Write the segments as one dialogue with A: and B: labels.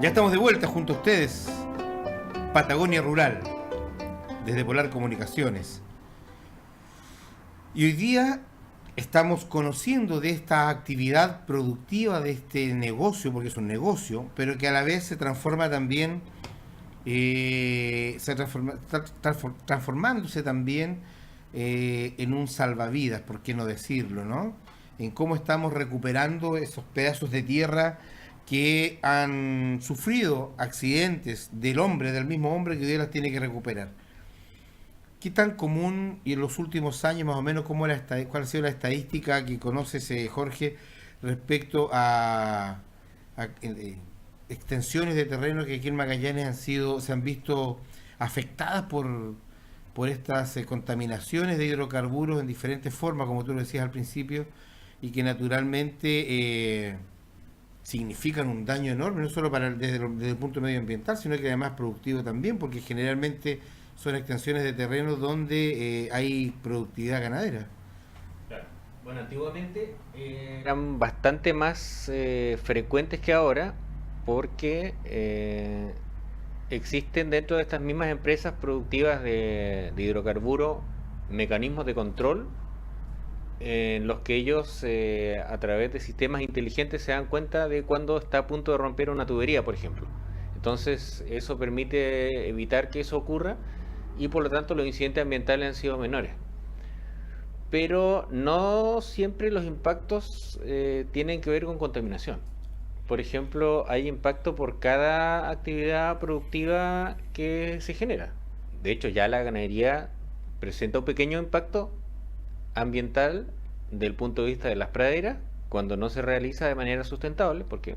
A: Ya estamos de vuelta junto a ustedes, Patagonia Rural, desde Polar Comunicaciones. Y hoy día estamos conociendo de esta actividad productiva, de este negocio, porque es un negocio, pero que a la vez se transforma también, transformándose también en un salvavidas, por qué no decirlo, ¿no? En cómo estamos recuperando esos pedazos de tierra que han sufrido accidentes del hombre, del mismo hombre que hoy día las tiene que recuperar. ¿Qué tan común y en los últimos años más o menos cuál ha sido la estadística que conoces, Jorge, respecto a extensiones de terreno que aquí en Magallanes se han visto afectadas por estas contaminaciones de hidrocarburos en diferentes formas, como tú lo decías al principio, y que naturalmente significan un daño enorme, no solo desde el punto medioambiental, sino que además productivo también, porque generalmente son extensiones de terreno donde hay productividad ganadera.
B: Claro. Bueno, antiguamente eran bastante más frecuentes que ahora porque existen dentro de estas mismas empresas productivas de hidrocarburos mecanismos de control en los que ellos a través de sistemas inteligentes se dan cuenta de cuando está a punto de romper una tubería, por ejemplo. Entonces eso permite evitar que eso ocurra y por lo tanto los incidentes ambientales han sido menores. Pero no siempre los impactos tienen que ver con contaminación. Por ejemplo, hay impacto por cada actividad productiva que se genera. De hecho, ya la ganadería presenta un pequeño impacto ambiental del punto de vista de las praderas cuando no se realiza de manera sustentable, porque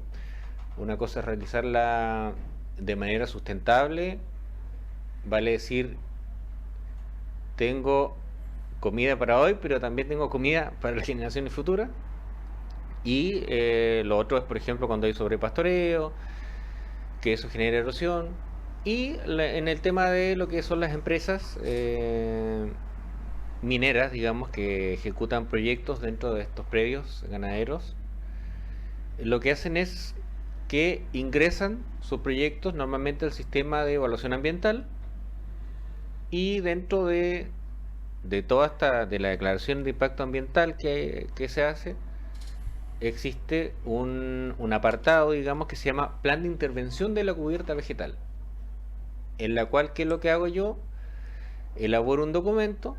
B: una cosa es realizarla de manera sustentable, vale decir, tengo comida para hoy, pero también tengo comida para las generaciones futuras. Y lo otro es, por ejemplo, cuando hay sobrepastoreo, que eso genera erosión. Y en el tema de lo que son las empresas mineras, digamos, que ejecutan proyectos dentro de estos predios ganaderos, lo que hacen es que ingresan sus proyectos normalmente al sistema de evaluación ambiental y dentro de toda de la declaración de impacto ambiental que se hace, existe un apartado, digamos, que se llama Plan de Intervención de la Cubierta Vegetal, en la cual, ¿qué es lo que hago yo? Elaboro un documento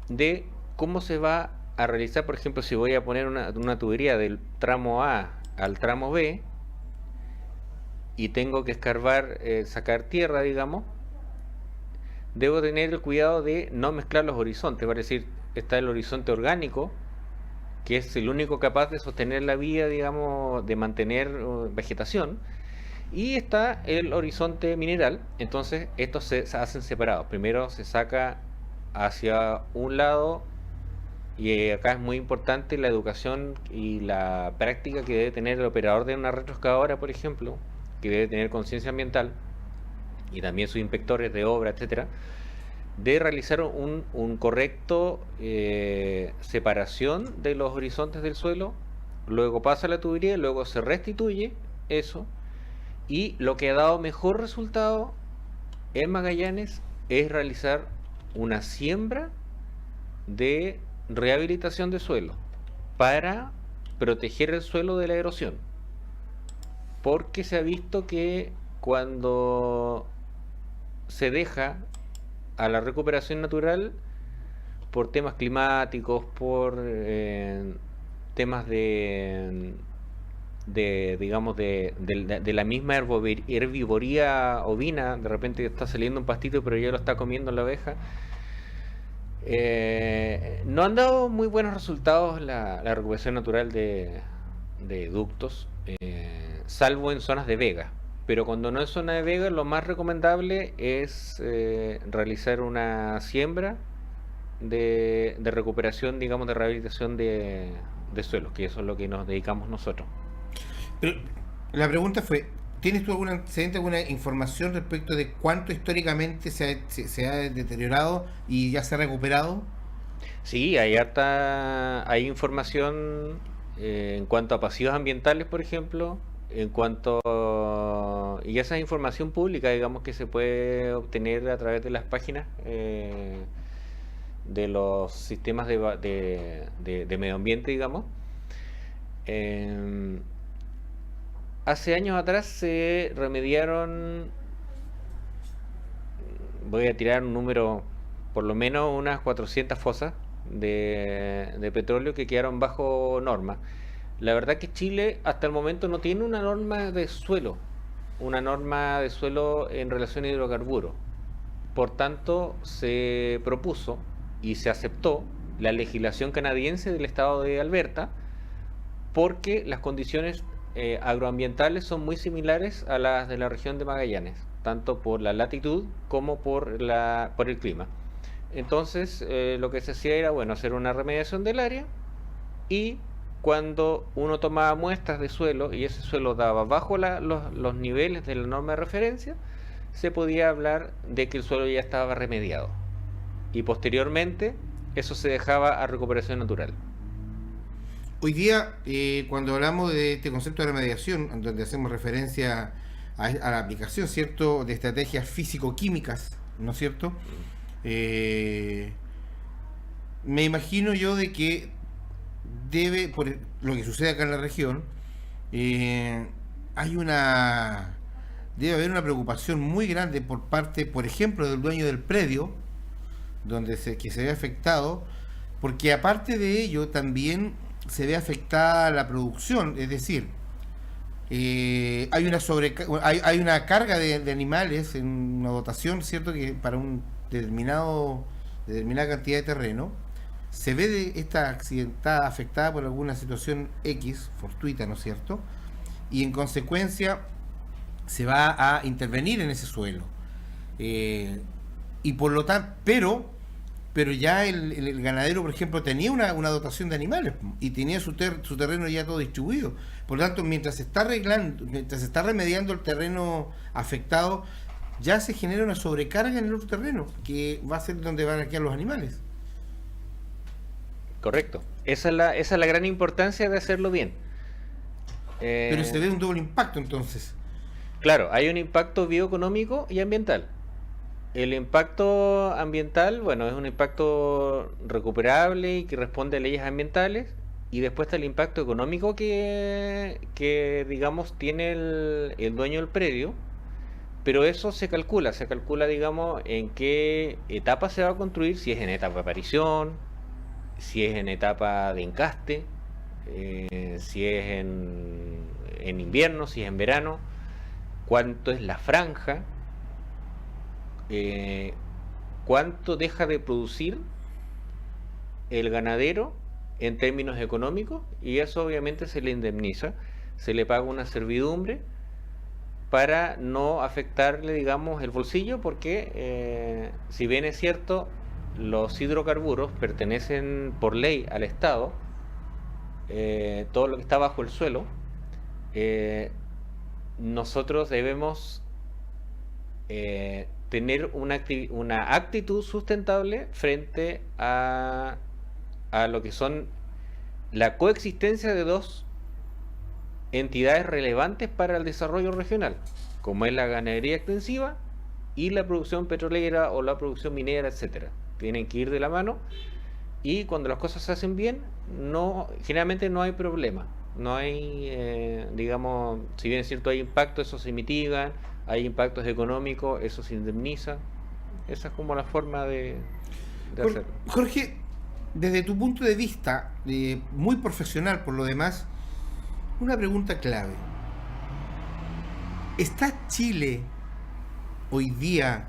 B: de cómo se va a realizar, por ejemplo, si voy a poner una tubería del tramo A al tramo B y tengo que escarbar, sacar tierra, digamos, debo tener el cuidado de no mezclar los horizontes, es decir, está el horizonte orgánico, que es el único capaz de sostener la vía, digamos, de mantener vegetación, y está el horizonte mineral. Entonces estos se hacen separados. Primero se saca hacia un lado, y acá es muy importante la educación y la práctica que debe tener el operador de una retroexcavadora, por ejemplo, que debe tener conciencia ambiental, y también sus inspectores de obra, etcétera, de realizar un correcto separación de los horizontes del suelo, luego pasa la tubería, luego se restituye eso, y lo que ha dado mejor resultado en Magallanes es realizar una siembra de rehabilitación de suelo para proteger el suelo de la erosión, porque se ha visto que cuando se deja a la recuperación natural por temas climáticos, por temas digamos, de la misma herbivoría ovina, de repente está saliendo un pastito pero ya lo está comiendo la oveja, no han dado muy buenos resultados la recuperación natural de ductos, salvo en zonas de vega. Pero cuando no es zona de vega, lo más recomendable es realizar una siembra de recuperación, digamos, de rehabilitación de suelos, que eso es lo que nos dedicamos nosotros.
A: Pero la pregunta fue, ¿tienes tú algún antecedente, alguna información respecto de cuánto históricamente se ha deteriorado y ya se ha recuperado?
B: Sí, hay información en cuanto a pasivos ambientales, por ejemplo, En cuanto... Y esa es información pública, digamos, que se puede obtener a través de las páginas de los sistemas de medio ambiente, digamos. Eh, Hace años atrás se remediaron, voy a tirar un número, por lo menos unas 400 fosas de petróleo que quedaron bajo norma. La verdad que Chile hasta el momento no tiene una norma de suelo en relación a hidrocarburos. Por tanto, se propuso y se aceptó la legislación canadiense del estado de Alberta porque las condiciones agroambientales son muy similares a las de la región de Magallanes, tanto por la latitud como por el clima. Entonces, lo que se hacía era, bueno, hacer una remediación del área y cuando uno tomaba muestras de suelo y ese suelo daba bajo los niveles de la norma de referencia, se podía hablar de que el suelo ya estaba remediado. Y posteriormente, eso se dejaba a recuperación natural.
A: Hoy día, cuando hablamos de este concepto de remediación, donde hacemos referencia a la aplicación, ¿cierto?, de estrategias físico-químicas, ¿no es cierto? Me imagino yo de que por lo que sucede acá en la región, hay debe haber una preocupación muy grande por parte, por ejemplo, del dueño del predio, que se ve afectado, porque aparte de ello también se ve afectada la producción, es decir, hay una carga de animales en una dotación, ¿cierto?, que para un determinada cantidad de terreno se ve de esta accidentada, afectada por alguna situación X, fortuita, ¿no es cierto? Y en consecuencia se va a intervenir en ese suelo. Y por lo tanto, pero ya el ganadero, por ejemplo, tenía una dotación de animales y tenía su terreno ya todo distribuido. Por lo tanto, mientras se está remediando el terreno afectado, ya se genera una sobrecarga en el otro terreno, que va a ser donde van a quedar los animales.
B: Correcto. Esa es la gran importancia de hacerlo bien.
A: Pero se ve un doble impacto entonces.
B: Claro, hay un impacto bioeconómico y ambiental. El impacto ambiental, bueno, es un impacto recuperable y que responde a leyes ambientales. Y después está el impacto económico que digamos, tiene el dueño del predio. Pero eso se calcula, digamos, en qué etapa se va a construir, si es en etapa de aparición, si es en etapa de encaste, si es en invierno, si es en verano, cuánto es la franja, cuánto deja de producir el ganadero en términos económicos, y eso obviamente se le indemniza, se le paga una servidumbre para no afectarle, digamos, el bolsillo, porque si bien es cierto, los hidrocarburos pertenecen por ley al Estado, todo lo que está bajo el suelo, nosotros debemos tener una actitud sustentable frente a lo que son la coexistencia de dos entidades relevantes para el desarrollo regional, como es la ganadería extensiva y la producción petrolera o la producción minera, etcétera. Tienen que ir de la mano, y cuando las cosas se hacen bien, generalmente no hay problema. No hay, digamos, si bien es cierto hay impactos, eso se mitigan, hay impactos económicos, eso se indemniza. Esa es como la forma de hacerlo.
A: Jorge, desde tu punto de vista, muy profesional por lo demás, una pregunta clave. ¿Está Chile hoy día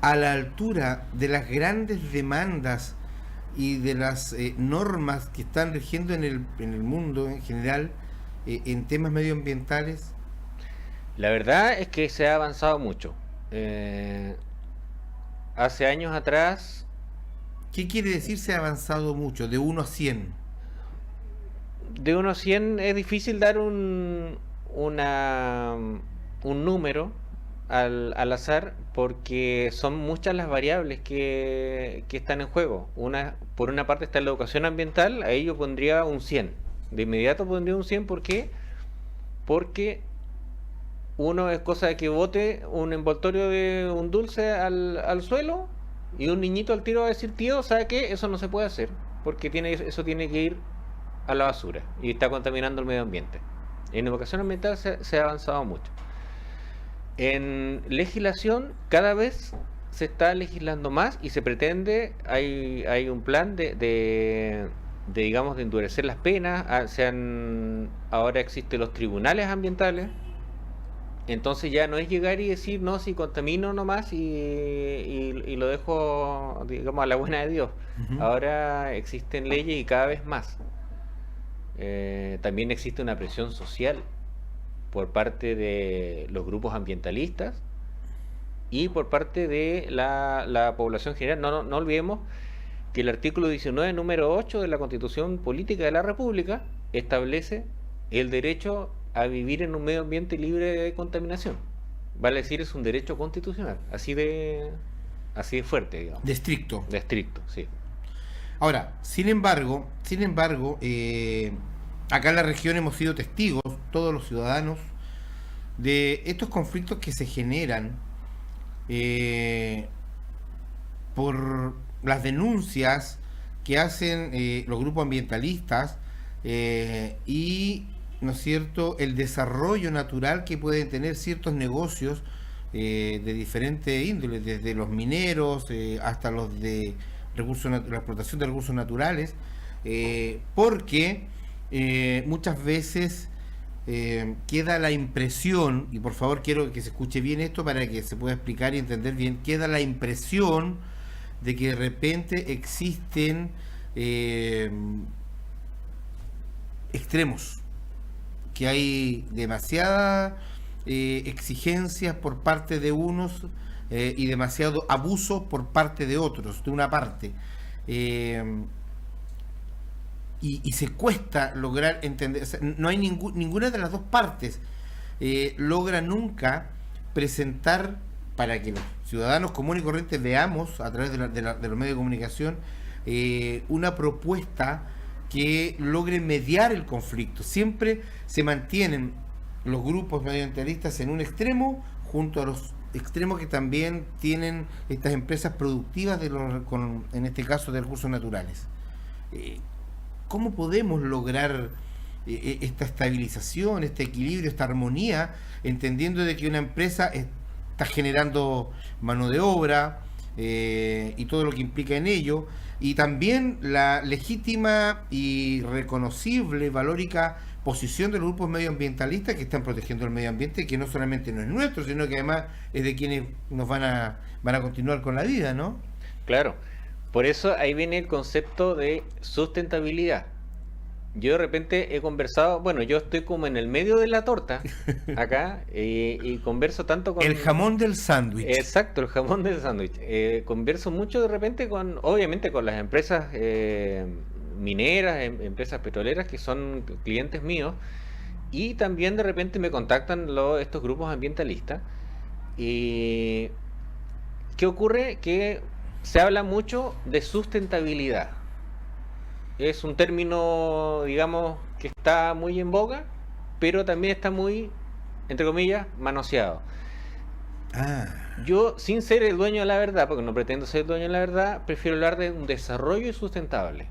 A: a la altura de las grandes demandas y de las normas que están rigiendo en el mundo en general en temas medioambientales?
B: La verdad es que se ha avanzado mucho. Hace años atrás...
A: ¿Qué quiere decir se ha avanzado mucho? De 1 a 100.
B: De 1 a 100 es difícil dar un número al azar, porque son muchas las variables que están en juego. Por una parte está la educación ambiental, ahí yo pondría un 100. De inmediato pondría un 100, ¿por qué? Porque Uno es cosa de que bote un envoltorio de un dulce al suelo y un niñito al tiro va a decir, tío, ¿sabe qué? Eso no se puede hacer porque eso tiene que ir a la basura y está contaminando el medio ambiente. En educación ambiental se ha avanzado mucho. En legislación cada vez se está legislando más y se pretende, hay un plan digamos, de endurecer las penas. Ahora existen los tribunales ambientales. Entonces ya no es llegar y decir, no, si contamino nomás y lo dejo, digamos, a la buena de Dios.
A: Ujú.
B: Ahora existen leyes y cada vez más. También existe una presión social por parte de los grupos ambientalistas y por parte de la población general. No olvidemos que el artículo 19, número 8 de la Constitución Política de la República establece el derecho a vivir en un medio ambiente libre de contaminación. Vale decir, es un derecho constitucional, así de fuerte, digamos.
A: De estricto.
B: De estricto, sí.
A: Ahora, sin embargo, acá en la región hemos sido testigos, todos los ciudadanos, de estos conflictos que se generan por las denuncias que hacen los grupos ambientalistas y, ¿no es cierto?, el desarrollo natural que pueden tener ciertos negocios de diferentes índoles, desde los mineros hasta los de la explotación de recursos naturales, porque muchas veces queda la impresión, y por favor quiero que se escuche bien esto para que se pueda explicar y entender bien, queda la impresión de que de repente existen extremos, que hay demasiadas exigencias por parte de unos y demasiado abuso por parte de otros, de una parte. Y se cuesta lograr entender, o sea, no hay ninguna de las dos partes logra nunca presentar para que los ciudadanos comunes y corrientes veamos a través de los medios de comunicación una propuesta que logre mediar el conflicto. Siempre se mantienen los grupos medioambientalistas en un extremo junto a los extremos que también tienen estas empresas productivas en este caso de recursos naturales. ¿Cómo podemos lograr esta estabilización, este equilibrio, esta armonía, entendiendo de que una empresa está generando mano de obra y todo lo que implica en ello, y también la legítima y reconocible, valórica posición de los grupos medioambientalistas que están protegiendo el medio ambiente, que no solamente no es nuestro, sino que además es de quienes nos van a continuar con la vida, ¿no?
B: Claro, por eso ahí viene el concepto de sustentabilidad. Yo de repente he conversado, bueno, yo estoy como en el medio de la torta acá y converso tanto con...
A: El jamón del sándwich.
B: Exacto, el jamón del sándwich. Converso mucho de repente obviamente con las empresas mineras, empresas petroleras que son clientes míos, y también de repente me contactan estos grupos ambientalistas. Y ¿qué ocurre? Que se habla mucho de sustentabilidad. Es un término, digamos, que está muy en boga, pero también está muy, entre comillas, manoseado. Yo, sin ser el dueño de la verdad, porque no pretendo ser el dueño de la verdad, prefiero hablar de un desarrollo sustentable.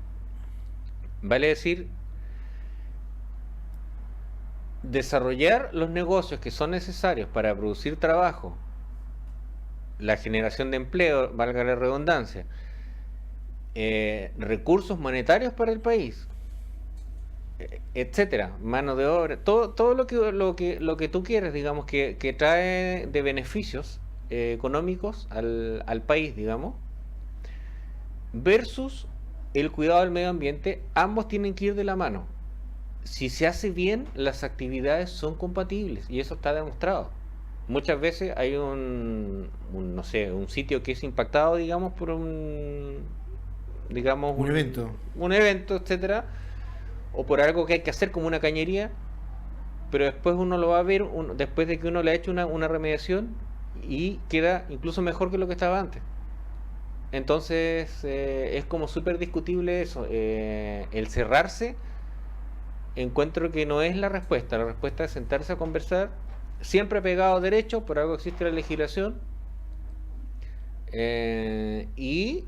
B: Vale decir, desarrollar los negocios que son necesarios para producir trabajo, la generación de empleo, valga la redundancia, recursos monetarios para el país, etcétera, mano de obra, todo lo que tú quieres, digamos, que trae de beneficios económicos al país, digamos, versus el cuidado del medio ambiente. Ambos tienen que ir de la mano. Si se hace bien, las actividades son compatibles y eso está demostrado. Muchas veces hay no sé, un sitio que es impactado, digamos, por un evento, etcétera, o por algo que hay que hacer como una cañería, pero después uno lo va a ver después de que uno le ha hecho una remediación y queda incluso mejor que lo que estaba antes. Entonces es como súper discutible eso. El cerrarse, encuentro que no es la respuesta. La respuesta es sentarse a conversar siempre pegado a derecho, por algo existe la legislación, y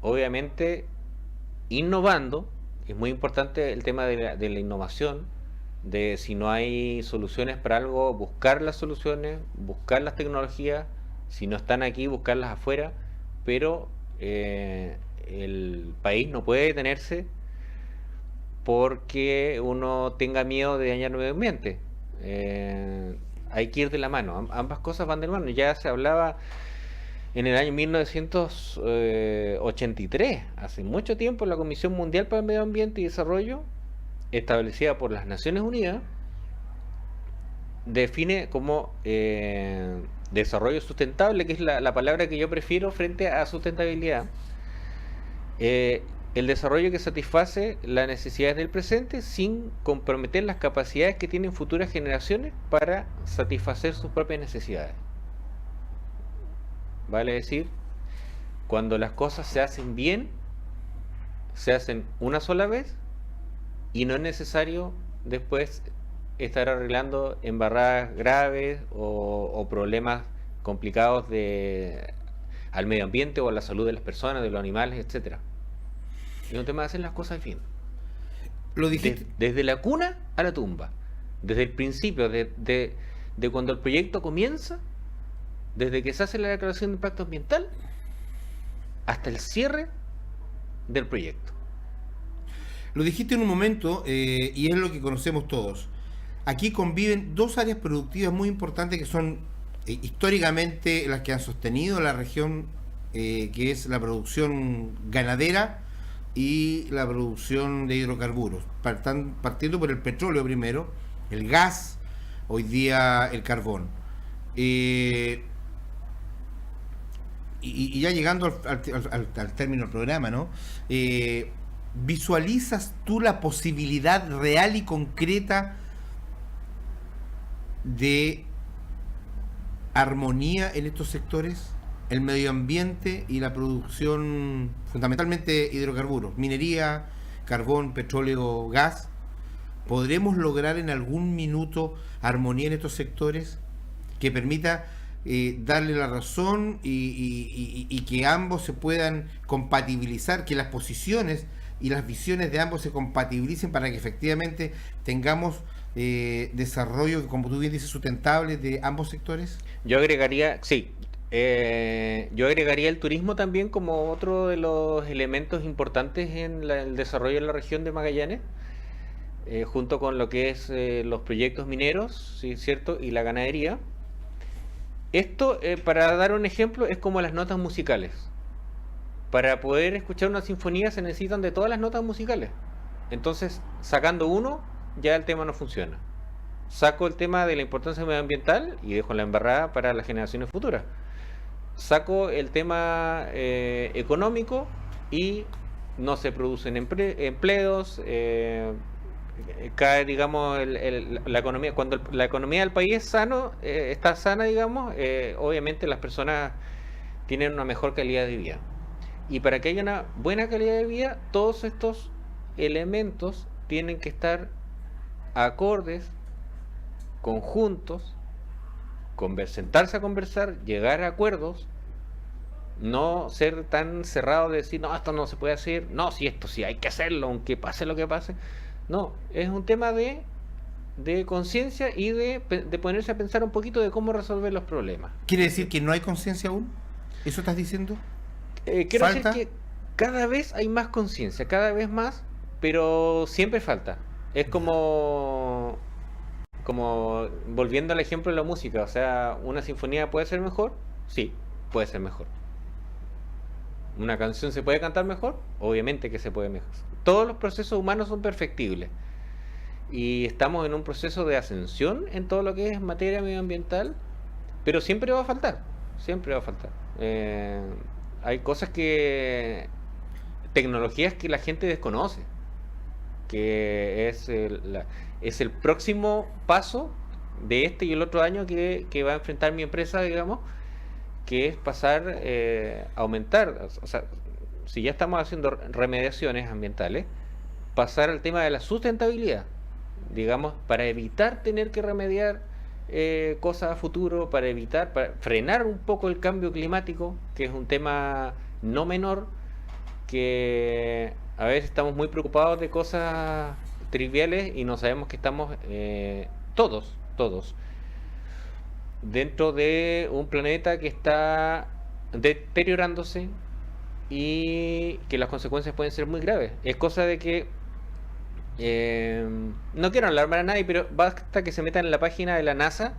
B: obviamente innovando. Es muy importante el tema de la innovación, de si no hay soluciones para algo, buscar las soluciones, buscar las tecnologías, si no están aquí, buscarlas afuera, pero el país no puede detenerse porque uno tenga miedo de dañar el medio ambiente. Hay que ir de la mano, ambas cosas van de la mano. Ya se hablaba en el año 1983, hace mucho tiempo, la Comisión Mundial para el Medio Ambiente y Desarrollo, establecida por las Naciones Unidas, define como desarrollo sustentable, que es la palabra que yo prefiero frente a sustentabilidad, el desarrollo que satisface las necesidades del presente sin comprometer las capacidades que tienen futuras generaciones para satisfacer sus propias necesidades. Vale decir, cuando las cosas se hacen bien, se hacen una sola vez y no es necesario después estar arreglando embarradas graves o problemas complicados al medio ambiente o a la salud de las personas, de los animales, etcétera. Es un tema de hacer las cosas bien.
A: Lo dijiste.
B: Desde la cuna a la tumba. Desde el principio, de cuando el proyecto comienza, desde que se hace la declaración de impacto ambiental, hasta el cierre del proyecto.
A: Lo dijiste en un momento, y es lo que conocemos todos. Aquí conviven dos áreas productivas muy importantes que son históricamente las que han sostenido la región, que es la producción ganadera y la producción de hidrocarburos. Partiendo por el petróleo primero, el gas, hoy día el carbón. Y ya llegando al término del programa, ¿no? ¿Visualizas tú la posibilidad real y concreta de armonía en estos sectores? El medio ambiente y la producción, fundamentalmente hidrocarburos, minería, carbón, petróleo, gas. ¿Podremos lograr en algún minuto armonía en estos sectores que permita darle la razón y que ambos se puedan compatibilizar, que las posiciones y las visiones de ambos se compatibilicen para que efectivamente tengamos desarrollo, como tú bien dices, sustentable de ambos sectores?
B: Yo agregaría, sí, yo agregaría el turismo también como otro de los elementos importantes en el desarrollo de la región de Magallanes, junto con lo que es los proyectos mineros, ¿sí, cierto? Y la ganadería. Esto, para dar un ejemplo, es como las notas musicales. Para poder escuchar una sinfonía se necesitan de todas las notas musicales. Entonces, sacando uno, ya el tema no funciona. Saco el tema de la importancia medioambiental y dejo la embarrada para las generaciones futuras. Saco el tema económico y no se producen empleos, cae, digamos, la economía. Cuando la economía del país es está sana, digamos, obviamente las personas tienen una mejor calidad de vida. Y para que haya una buena calidad de vida, todos estos elementos tienen que estar acordes, conjuntos, sentarse a conversar, llegar a acuerdos, no ser tan cerrado de decir, no, esto no se puede hacer, no, si esto sí hay que hacerlo, aunque pase lo que pase. No, es un tema de conciencia y de ponerse a pensar un poquito de cómo resolver los problemas.
A: ¿Quiere decir que no hay conciencia aún? ¿Eso estás diciendo?
B: Quiero decir que cada vez hay más conciencia, cada vez más, pero siempre falta. Es como volviendo al ejemplo de la música, o sea, ¿una sinfonía puede ser mejor? Sí, puede ser mejor. ¿Una canción se puede cantar mejor? Obviamente que se puede mejor. Todos los procesos humanos son perfectibles. Y estamos en un proceso de ascensión en todo lo que es materia medioambiental, pero siempre va a faltar. Siempre va a faltar. Hay cosas tecnologías que la gente desconoce, que es el próximo paso de este y el otro año que va a enfrentar mi empresa, digamos, que es pasar a aumentar, o sea, si ya estamos haciendo remediaciones ambientales, pasar al tema de la sustentabilidad, digamos, para evitar tener que remediar cosas a futuro para evitar, para frenar un poco el cambio climático, que es un tema no menor, que a veces estamos muy preocupados de cosas triviales y no sabemos que estamos todos dentro de un planeta que está deteriorándose y que las consecuencias pueden ser muy graves. Es cosa de que no quiero alarmar a nadie, pero basta que se metan en la página de la NASA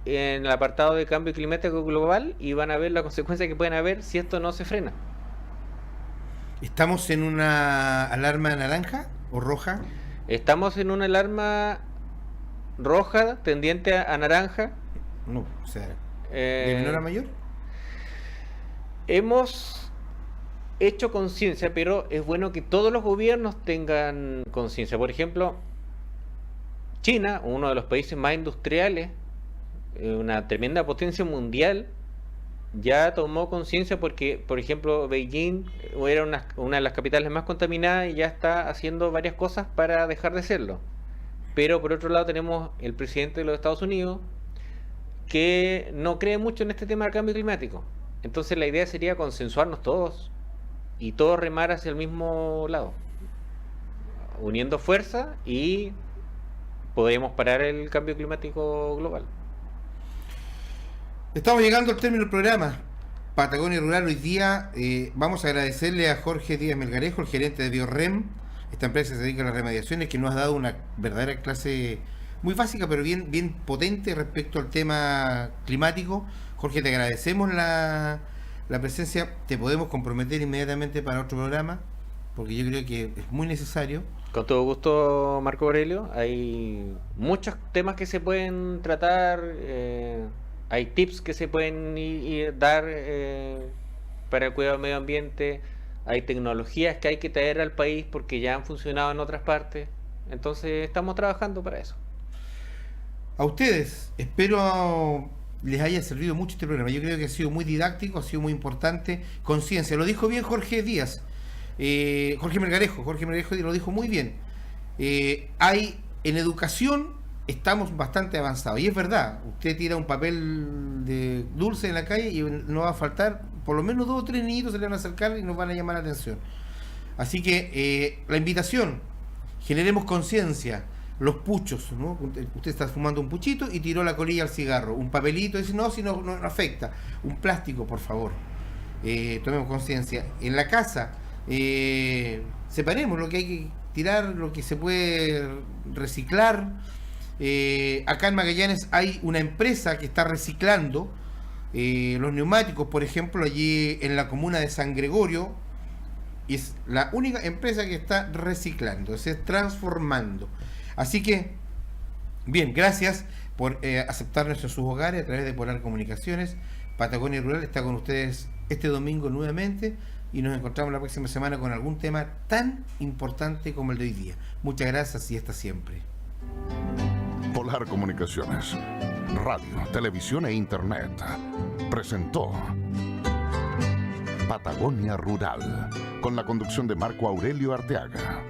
B: en el apartado de cambio climático global y van a ver las consecuencias que pueden haber si esto no se frena.
A: ¿Estamos en una alarma naranja o roja?
B: Estamos en una alarma roja tendiente a naranja.
A: No, o sea, ¿de menor a mayor?
B: Hemos hecho conciencia, pero es bueno que todos los gobiernos tengan conciencia. Por ejemplo, China, uno de los países más industriales, una tremenda potencia mundial, ya tomó conciencia porque, por ejemplo, Beijing era una de las capitales más contaminadas y ya está haciendo varias cosas para dejar de serlo. Pero por otro lado tenemos el presidente de los Estados Unidos que no cree mucho en este tema del cambio climático. Entonces la idea sería consensuarnos todos y todos remar hacia el mismo lado, uniendo fuerza, y podemos parar el cambio climático global.
A: Estamos llegando al término del programa Patagonia Rural. Hoy día vamos a agradecerle a Jorge Díaz Melgarejo, el gerente de BioRem, esta empresa que se dedica a las remediaciones, que nos ha dado una verdadera clase muy básica, pero bien potente respecto al tema climático. Jorge, te agradecemos la presencia. Te podemos comprometer inmediatamente para otro programa, porque yo creo que es muy necesario.
B: Con todo gusto, Marco Aurelio. Hay muchos temas que se pueden tratar, hay tips que se pueden dar para el cuidado del medio ambiente, hay tecnologías que hay que traer al país porque ya han funcionado en otras partes. Entonces estamos trabajando para eso.
A: A ustedes, espero les haya servido mucho este programa. Yo creo que ha sido muy didáctico, ha sido muy importante. Conciencia, lo dijo bien Jorge Díaz, Jorge Melgarejo lo dijo muy bien. Hay en educación, estamos bastante avanzados, y es verdad. Usted tira un papel de dulce en la calle y no va a faltar, por lo menos 2 o 3 niñitos se le van a acercar y nos van a llamar la atención. Así que la invitación, generemos conciencia. Los puchos, ¿no? Usted está fumando un puchito y tiró la colilla al cigarro, un papelito, dice no, si no afecta, un plástico, por favor. Tomemos conciencia. En la casa, separemos lo que hay que tirar, lo que se puede reciclar. Acá en Magallanes hay una empresa que está reciclando los neumáticos, por ejemplo, allí en la comuna de San Gregorio, y es la única empresa que está reciclando, se está transformando. Así que, bien, gracias por aceptarnos en sus hogares a través de Polar Comunicaciones. Patagonia Rural está con ustedes este domingo nuevamente y nos encontramos la próxima semana con algún tema tan importante como el de hoy día. Muchas gracias y hasta siempre.
C: Polar Comunicaciones, radio, televisión e internet, presentó Patagonia Rural, con la conducción de Marco Aurelio Arteaga.